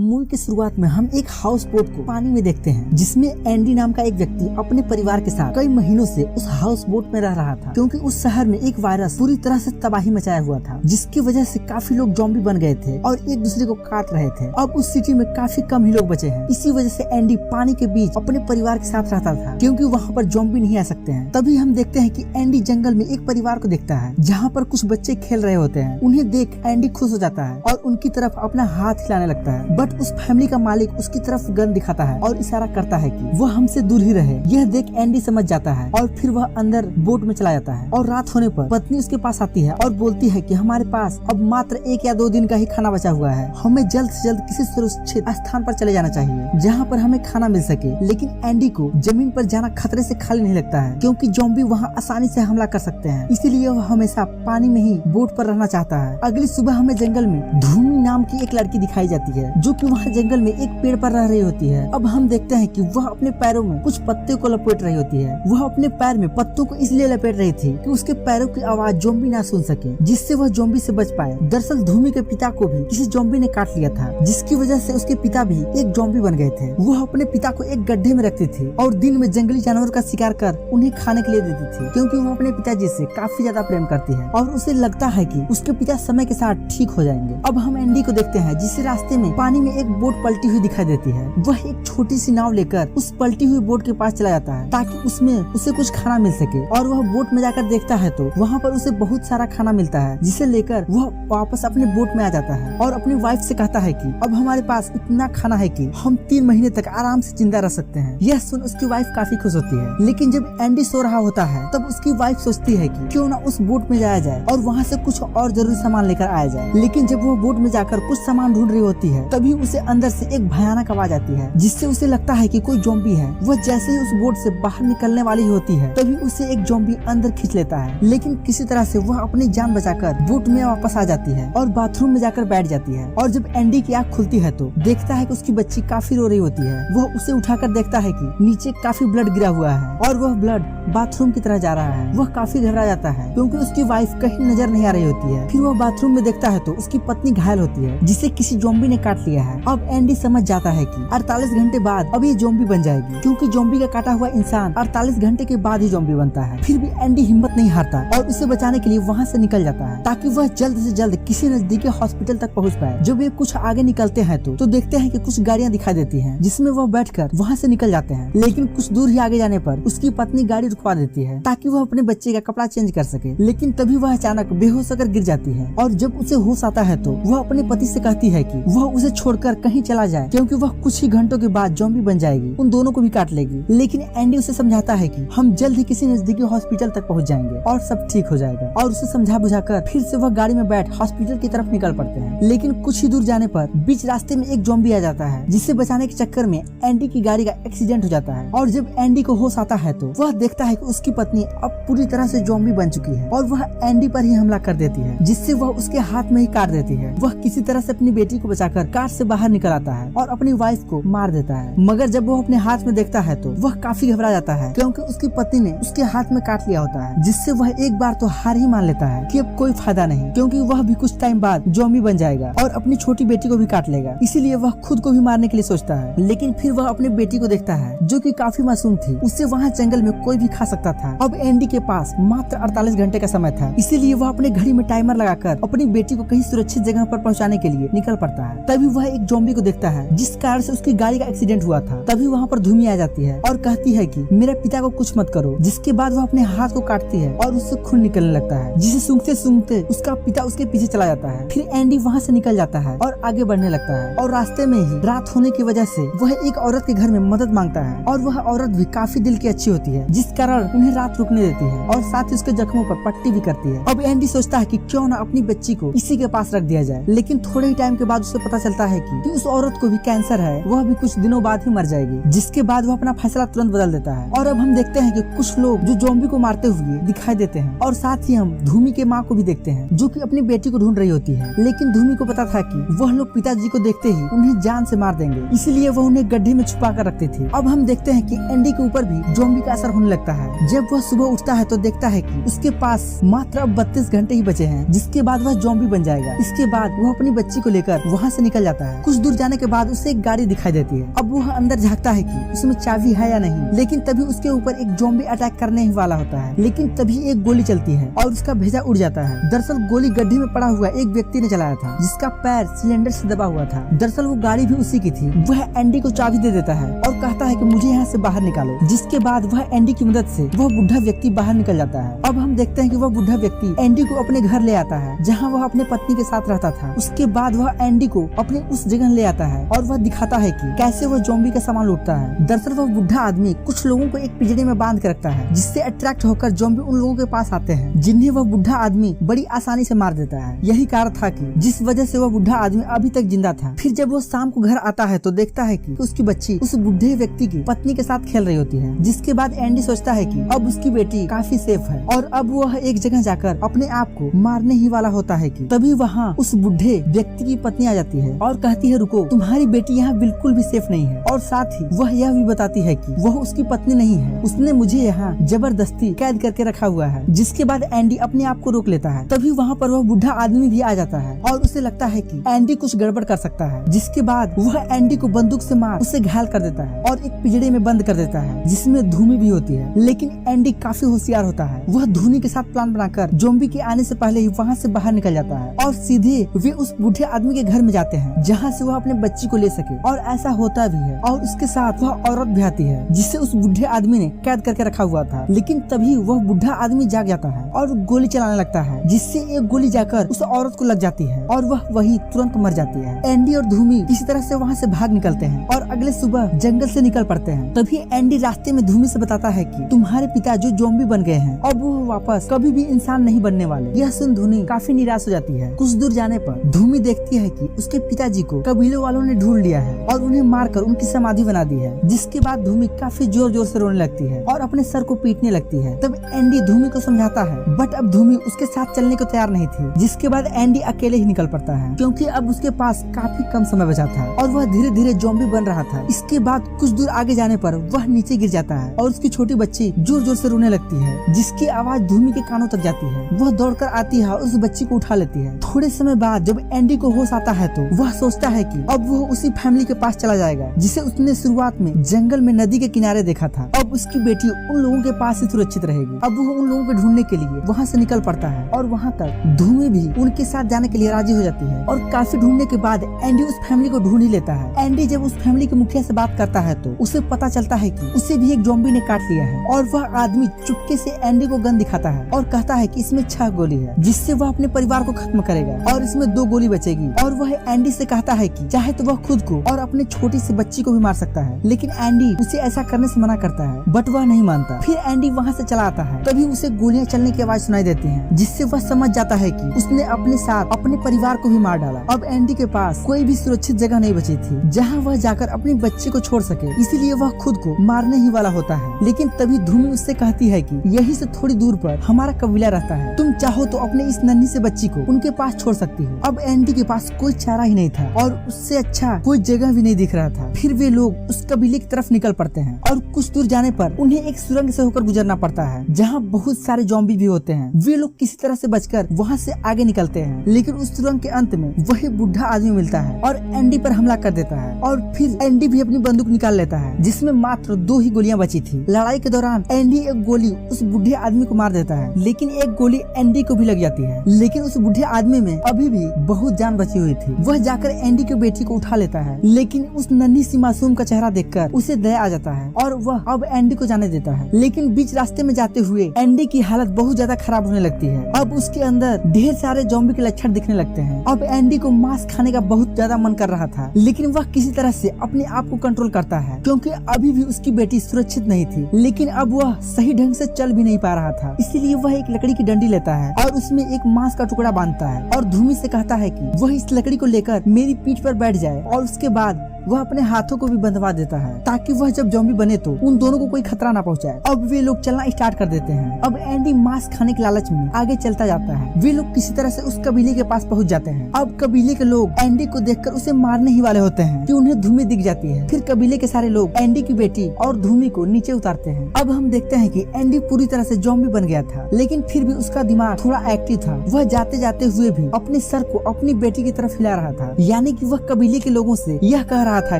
Movie की शुरुआत में हम एक हाउस बोट को पानी में देखते हैं, जिसमें एंडी नाम का एक व्यक्ति अपने परिवार के साथ कई महीनों से उस हाउस बोट में रह रहा था, क्योंकि उस शहर में एक वायरस पूरी तरह से तबाही मचाया हुआ था, जिसकी वजह से काफी लोग ज़ॉम्बी बन गए थे और एक दूसरे को काट रहे थे। अब उस सिटी में काफी कम ही लोग बचे हैं। इसी वजह से एंडी पानी के बीच अपने परिवार के साथ रहता था, क्योंकि वहाँ पर ज़ॉम्बी नहीं आ सकते हैं। तभी हम देखते हैं कि एंडी जंगल में एक परिवार को देखता है, जहाँ पर कुछ बच्चे खेल रहे होते हैं। उन्हें देख एंडी खुश हो जाता है और उनकी तरफ अपना हाथ हिलाने लगता है, बट उस फैमिली का मालिक उसकी तरफ गन दिखाता है और इशारा करता है कि वह हमसे दूर ही रहे। यह देख एंडी समझ जाता है और फिर वह अंदर बोट में चला जाता है। और रात होने पर पत्नी उसके पास आती है और बोलती है कि हमारे पास अब मात्र 1 या 2 दिन का ही खाना बचा हुआ है, हमें जल्द से जल्द किसी सुरक्षित स्थान पर चले जाना चाहिए जहाँ पर हमें खाना मिल सके। लेकिन एंडी को जमीन पर जाना खतरे से खाली नहीं लगता है, क्योंकि ज़ॉम्बी वहाँ आसानी से हमला कर सकते हैं, इसीलिए वह हमेशा पानी में ही बोट पर रहना चाहता है। अगली सुबह हमें जंगल में धूमी नाम की एक लड़की दिखाई जाती है, जो कि वहाँ जंगल में एक पेड़ पर रह रही होती है। अब हम देखते हैं कि वह अपने पैरों में कुछ पत्ते को लपेट रही होती है। वह अपने पैर में पत्तों को इसलिए लपेट रही थी कि उसके पैरों की आवाज ज़ॉम्बी ना सुन सके, जिससे वह ज़ॉम्बी से बच पाए। दरअसल धूमी के पिता को भी किसी ज़ॉम्बी ने काट लिया था, जिसकी वजह से उसके पिता भी एक ज़ॉम्बी बन गए थे। वह अपने पिता को एक गड्ढे में रखती थी और दिन में जंगली जानवर का शिकार कर उन्हें खाने के लिए देती थी, क्योंकि वह अपने पिताजी से काफी ज्यादा प्रेम करती है और उसे लगता है कि उसके पिता समय के साथ ठीक हो जाएंगे। अब हम एंडी को देखते हैं, जिसे रास्ते में पानी में एक बोट पलटी हुई दिखाई देती है। वह एक छोटी सी नाव लेकर उस पलटी हुई बोट के पास चला जाता है, ताकि उसमें उसे कुछ खाना मिल सके। और वह बोट में जाकर देखता है तो वहाँ पर उसे बहुत सारा खाना मिलता है, जिसे लेकर वह वापस अपने बोट में आ जाता है और अपनी वाइफ से कहता है कि अब हमारे पास इतना खाना है कि हम 3 महीने तक आराम से जिंदा रह सकते हैं। यह सुन उसकी वाइफ काफी खुश होती है। लेकिन जब एंडी सो रहा होता है, तब उसकी वाइफ सोचती है कि क्यों ना उस बोट में जाया जाए और वहाँ से कुछ और जरूरी सामान लेकर आया जाए। लेकिन जब वो बोट में जाकर कुछ सामान ढूंढ रही होती है, तभी उसे अंदर से एक भयानक आवाज आती है, जिससे उसे लगता है कि कोई ज़ॉम्बी है। वह जैसे ही उस बोट से बाहर निकलने वाली होती है, तभी उसे एक ज़ॉम्बी अंदर खींच लेता है। लेकिन किसी तरह से वह अपनी जान बचाकर बोट में वापस आ जाती है और बाथरूम में जाकर बैठ जाती है। और जब एंडी की आँख खुलती है तो देखता है कि उसकी बच्ची काफी रो रही होती है। वह उसे उठाकर देखता है कि नीचे काफी ब्लड गिरा हुआ है और वह ब्लड बाथरूम की तरह जा रहा है। वह काफी घबरा जाता है, क्योंकि उसकी वाइफ कहीं नजर नहीं आ रही होती है। फिर वह बाथरूम में देखता है तो उसकी पत्नी घायल होती है, जिसे किसी ज़ॉम्बी ने काट लिया है। अब एंडी समझ जाता है कि 48 घंटे बाद अब ये ज़ॉम्बी बन जाएगी, क्योंकि ज़ॉम्बी का काटा हुआ इंसान 48 घंटे के बाद ही ज़ॉम्बी बनता है। फिर भी एंडी हिम्मत नहीं हारता और उसे बचाने के लिए वहाँ से निकल जाता है, ताकि वह जल्द से जल्द किसी नजदीकी हॉस्पिटल तक पहुँच पाए। जब वे कुछ आगे निकलते हैं तो देखते हैं कि कुछ गाड़ियाँ दिखाई देती हैं, जिसमें वह बैठकर वहाँ से निकल जाते हैं। लेकिन कुछ दूर ही आगे जाने पर उसकी पत्नी गाड़ी रुकवा देती है, ताकि वह अपने बच्चे का कपड़ा चेंज कर सके। लेकिन तभी वह अचानक बेहोश होकर गिर जाती है और जब उसे होश आता है तो वह अपने पति से कहती है कि वह उसे छोड़कर कहीं चला जाए, क्योंकि वह कुछ ही घंटों के बाद ज़ॉम्बी बन जाएगी, उन दोनों को भी काट लेगी। लेकिन एंडी उसे समझाता है कि हम जल्द ही किसी नजदीकी हॉस्पिटल तक पहुँच जाएंगे और सब ठीक हो जाएगा। और उसे समझा बुझाकर फिर से वह गाड़ी में बैठ हॉस्पिटल की तरफ निकल पड़ते हैं। लेकिन कुछ ही दूर जाने पर बीच रास्ते में एक ज़ॉम्बी आ जाता है, जिसे बचाने के चक्कर में एंडी की गाड़ी का एक्सीडेंट हो जाता है। और जब एंडी को होश आता है तो वह देखता है कि उसकी पत्नी अब पूरी तरह से ज़ॉम्बी बन चुकी है और वह एंडी पर ही हमला कर देती है, जिससे वह उसके हाथ में ही काट देती है। वह किसी तरह से अपनी बेटी को बचाकर कार से बाहर निकल आता है और अपनी वाइफ को मार देता है। मगर जब वो अपने हाथ में देखता है तो वह काफी घबरा जाता है, क्योंकि उसकी पत्नी ने उसके हाथ में काट लिया होता है, जिससे वह एक बार तो हार ही मान लेता है कि अब कोई फायदा नहीं, क्योंकि वह भी कुछ टाइम बाद ज़ॉम्बी बन जाएगा और अपनी छोटी बेटी को भी काट लेगा। इसीलिए वह खुद को भी मारने के लिए सोचता है। लेकिन फिर वह अपनी बेटी को देखता है, जो कि काफी मासूम थी। उसे वहाँ जंगल में कोई भी खा सकता था। अब एंडी के पास मात्र 48 घंटे का समय था, इसीलिए वह अपने घड़ी में टाइमर लगाकर अपनी बेटी को कहीं सुरक्षित जगह पर पहुँचाने के लिए निकल पड़ता है। तभी वह एक ज़ॉम्बी को देखता है, जिस कारण से उसकी गाड़ी का एक्सीडेंट हुआ था। तभी वहाँ पर धूमी आ जाती है और कहती है कि मेरे पिता को कुछ मत करो, जिसके बाद वह अपने हाथ को काटती है और उससे खून निकलने लगता है, जिसे सूंघते सूंघते उसका पिता उसके पीछे चला जाता है। फिर एंडी वहाँ से निकल जाता है और आगे बढ़ने लगता है। और रास्ते में ही रात होने की वजह से वह एक औरत के घर में मदद मांगता है और वह औरत भी काफी दिल की अच्छी होती है, जिस कारण उन्हें रात रुकने देती है और साथ ही उसके जख्मों पर पट्टी भी करती है। अब एंडी सोचता है कि क्यों ना अपनी बच्ची को इसी के पास रख दिया जाए। लेकिन थोड़े ही टाइम के बाद उसे पता चलता है कि उस औरत को भी कैंसर है, वह भी कुछ दिनों बाद ही मर जाएगी, जिसके बाद वह अपना फैसला तुरंत बदल देता है। और अब हम देखते हैं कि कुछ लोग जो ज़ॉम्बी को मारते हुए दिखाई देते हैं और साथ ही हम धूमी के माँ को भी देखते हैं, जो कि अपनी बेटी को ढूंढ रही होती है। लेकिन धूमी को पता था कि वह लोग पिताजी को देखते ही उन्हें जान से मार देंगे, इसलिए वह उन्हें गड्ढे में छुपा कर रखती थी। अब हम देखते हैं कि एंडी के ऊपर भी ज़ॉम्बी का असर होने लगता है। जब वह सुबह उठता है तो देखता है कि उसके पास मात्र अब 32 घंटे ही बचे हैं, जिसके बाद वह ज़ॉम्बी बन जाएगा। इसके बाद वह अपनी बच्ची को लेकर वहाँ से निकल जाता जाता है। कुछ दूर जाने के बाद उसे एक गाड़ी दिखाई देती है। अब वह अंदर झांकता है कि उसमें चाबी है या नहीं, लेकिन तभी उसके ऊपर एक ज़ॉम्बी अटैक करने ही वाला होता है। लेकिन तभी एक गोली चलती है और उसका भेजा उड़ जाता है। दरअसल गोली गड्ढे में पड़ा हुआ एक व्यक्ति ने चलाया था, जिसका पैर सिलेंडर से दबा हुआ था। दरअसल वो गाड़ी भी उसी की थी। वह एंडी को चाबी दे देता है और कहता है कि मुझे यहाँ से बाहर निकालो, जिसके बाद वह एंडी की मदद से वह बुढ़ा व्यक्ति बाहर निकल जाता है। अब हम देखते हैं कि वह बुढ़ा व्यक्ति एंडी को अपने घर ले आता है, जहाँ वह अपने पत्नी के साथ रहता था। उसके बाद वह एंडी को अपने उस जगह ले आता है और वह दिखाता है कि कैसे वह ज़ॉम्बी का सामान लूटता है। दरअसल वह बुढ़ा आदमी कुछ लोगों को एक पिंजरे में बांध के रखता है, जिससे अट्रैक्ट होकर ज़ॉम्बी उन लोगों के पास आते हैं, जिन्हें वह बुढ़ा आदमी बड़ी आसानी से मार देता है। यही कारण था कि जिस वजह से वह बुढ़ा आदमी अभी तक जिंदा था। फिर जब वो शाम को घर आता है तो देखता है कि उसकी बच्ची उस बुढ़े व्यक्ति की पत्नी के साथ खेल रही होती है। जिसके बाद एंडी सोचता है कि अब उसकी बेटी काफी सेफ है और अब वह एक जगह जाकर अपने आप को मारने ही वाला होता है कि तभी वहाँ उस बुढ़े व्यक्ति की पत्नी आ जाती है और कहती है, रुको, तुम्हारी बेटी यहाँ बिल्कुल भी सेफ नहीं है। और साथ ही वह यह भी बताती है कि वह उसकी पत्नी नहीं है, उसने मुझे यहाँ जबरदस्ती कैद करके रखा हुआ है। जिसके बाद एंडी अपने आप को रोक लेता है। तभी वहाँ पर वह बुढ़ा आदमी भी आ जाता है और उसे लगता है कि एंडी कुछ गड़बड़ कर सकता है। जिसके बाद वह एंडी को बंदूक से मार उसे घायल कर देता है और एक पिंजरे में बंद कर देता है, जिसमें धूमी भी होती है। लेकिन एंडी काफी होशियार होता है। वह धूनी के साथ प्लान बनाकर ज़ॉम्बी के आने से पहले ही वहाँ से बाहर निकल जाता है और सीधे वे उस बूढ़े आदमी के घर में जाते हैं, जहाँ से वह अपने बच्ची को ले सके। और ऐसा होता भी है और उसके साथ वह औरत भी आती है, जिसे उस बूढ़े आदमी ने कैद करके रखा हुआ था। लेकिन तभी वह बूढ़ा आदमी जाग जाता है और गोली चलाने लगता है, जिससे एक गोली जाकर उस औरत को लग जाती है और वह वही तुरंत मर जाती है। एंडी और धूमी किसी तरह से वहाँ से भाग निकलते हैं और अगले सुबह जंगल से निकल पड़ते हैं। तभी एंडी रास्ते में धूमी से बताता है कि तुम्हारे पिता जो ज़ॉम्बी बन गए हैं, अब वो वापस कभी भी इंसान नहीं बनने वाले। यह सुन धूनी काफी निराश हो जाती है। कुछ दूर जाने पर धूमी देखती है कि उसके पिताजी को कबीले वालों ने ढूंढ लिया है और उन्हें मारकर उनकी समाधि बना दी है। जिसके बाद धूमी काफी जोर जोर से रोने लगती है और अपने सर को पीटने लगती है। तब एंडी धूमी को समझाता है, बट अब धूमी उसके साथ चलने को तैयार नहीं थी। जिसके बाद एंडी अकेले ही निकल पड़ता है, क्योंकि अब उसके पास काफी कम समय बचा था और वह धीरे धीरे ज़ॉम्बी बन रहा था। इसके बाद कुछ दूर आगे जाने पर वह नीचे गिर जाता है और उसकी छोटी बच्ची जोर जोर से रोने लगती है, जिसकी आवाज धूमी के कानों तक जाती है। वह दौड़कर आती है और उस बच्ची को उठा लेती है। थोड़े समय बाद जब एंडी को होश आता है तो वह सोचता है कि अब वो उसी फैमिली के पास चला जाएगा, जिसे उसने शुरुआत में जंगल में नदी के किनारे देखा था। अब उसकी बेटी उन लोगों के पास ही सुरक्षित रहेगी। अब वो उन लोगों को ढूंढने के लिए वहाँ से निकल पड़ता है और वहाँ तक धूमी भी उनके साथ जाने के लिए राजी हो जाती है। और काफी ढूंढने के बाद एंडी उस फैमिली को ढूंढ ही लेता है। एंडी जब उस फैमिली के मुखिया से बात करता है तो उसे पता चलता है कि उसे भी एक ज़ॉम्बी ने काट लिया है और वह आदमी चुपके से एंडी को गन दिखाता है और कहता है कि इसमें 6 गोली है, जिससे वह अपने परिवार को खत्म करेगा और इसमें 2 गोली बचेगी। और वह एंडी से कहता है कि चाहे तो वह खुद को और अपने छोटी सी बच्ची को भी मार सकता है। लेकिन एंडी उसे ऐसा करने से मना करता है, बट वह नहीं मानता। फिर एंडी वहाँ से चला आता है। तभी उसे गोलियां चलने की आवाज सुनाई देती है, जिससे वह समझ जाता है कि उसने अपने साथ अपने परिवार को भी मार डाला। अब एंडी के पास कोई भी सुरक्षित जगह नहीं बची थी जहाँ वह जाकर अपनी बच्ची को छोड़ सके, इसीलिए वह खुद को मारने ही वाला होता है। लेकिन तभी धूमी उससे कहती है कि यही से थोड़ी दूर पर हमारा कबीला रहता है, तुम चाहो तो अपने इस नन्ही से बच्ची को उनके पास छोड़ सकती हो। अब एंडी के पास कोई चारा ही नहीं था और उससे अच्छा कोई जगह भी नहीं दिख रहा था। फिर वे लोग उस कबीले की तरफ निकल पड़ते हैं और कुछ दूर जाने पर उन्हें एक सुरंग से होकर गुजरना पड़ता है, जहाँ बहुत सारे ज़ॉम्बी भी होते हैं। वे लोग किसी तरह से बचकर वहाँ से आगे निकलते हैं, लेकिन उस सुरंग के अंत में वही बुढ़ा आदमी मिलता है और एंडी पर हमला कर देता है। और फिर एंडी भी अपनी बंदूक निकाल लेता है, जिसमें मात्र 2 ही गोलियां बची थी। लड़ाई के दौरान एंडी एक गोली उस बुढ़े आदमी को मार देता है, लेकिन एक गोली एंडी को भी लग जाती है। लेकिन उस बुढ़े आदमी में अभी भी बहुत जान बची हुई थी। वह जाकर एंडी की बेटी को उठा लेता है, लेकिन उस नन्ही सी मासूम का चेहरा देखकर उसे दया आ जाता है और वह अब एंडी को जाने देता है। लेकिन बीच रास्ते में जाते हुए एंडी की हालत बहुत ज्यादा खराब होने लगती है। अब उसके अंदर ढेर सारे ज़ॉम्बी के लक्षण दिखने लगते हैं। अब एंडी को मांस खाने का बहुत ज्यादा मन कर रहा था, लेकिन वह किसी तरह से अपने आप को कंट्रोल करता है, क्योंकि अभी भी उसकी बेटी सुरक्षित नहीं थी। लेकिन अब वह सही ढंग से चल भी नहीं पा रहा था, इसीलिए वह एक लकड़ी की डंडी लेता है और उसमें एक मांस का टुकड़ा बांधता है और धूमी से कहता है कि वह इस लकड़ी को लेकर मेरी पीठ पर बैठ जाए और उसके बाद वह अपने हाथों को भी बंधवा देता है ताकि वह जब ज़ॉम्बी बने तो उन दोनों को कोई खतरा ना पहुंचाए। अब वे लोग चलना स्टार्ट कर देते हैं। अब एंडी मांस खाने के लालच में आगे चलता जाता है। वे लोग किसी तरह से उस कबीले के पास पहुंच जाते हैं। अब कबीले के लोग एंडी को देखकर उसे मारने ही वाले होते हैं कि उन्हें धूमी दिख जाती है। फिर कबीले के सारे लोग एंडी की बेटी और धूमी को नीचे उतारते हैं। अब हम देखते हैं कि एंडी पूरी तरह से ज़ॉम्बी बन गया था, लेकिन फिर भी उसका दिमाग थोड़ा एक्टिव था। वह जाते जाते हुए भी अपने सर को अपनी बेटी की तरफ हिला रहा था, यानी कि वह कबीले के लोगों से यह कह रहा था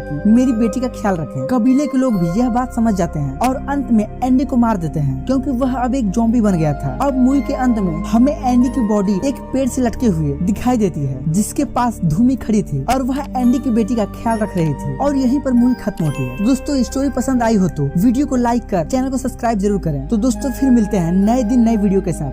कि मेरी बेटी का ख्याल रखें। कबीले के लोग भी यह बात समझ जाते हैं और अंत में एंडी को मार देते हैं क्योंकि वह अब एक ज़ॉम्बी बन गया था। अब मूवी के अंत में हमें एंडी की बॉडी एक पेड़ से लटके हुए दिखाई देती है, जिसके पास धूमी खड़ी थी और वह एंडी की बेटी का ख्याल रख रही थी। और यहीं पर मूवी खत्म होती है। दोस्तों स्टोरी पसंद आई हो तो वीडियो को लाइक कर चैनल को सब्सक्राइब जरूर करें। तो दोस्तों फिर मिलते हैं नए दिन नए वीडियो के साथ।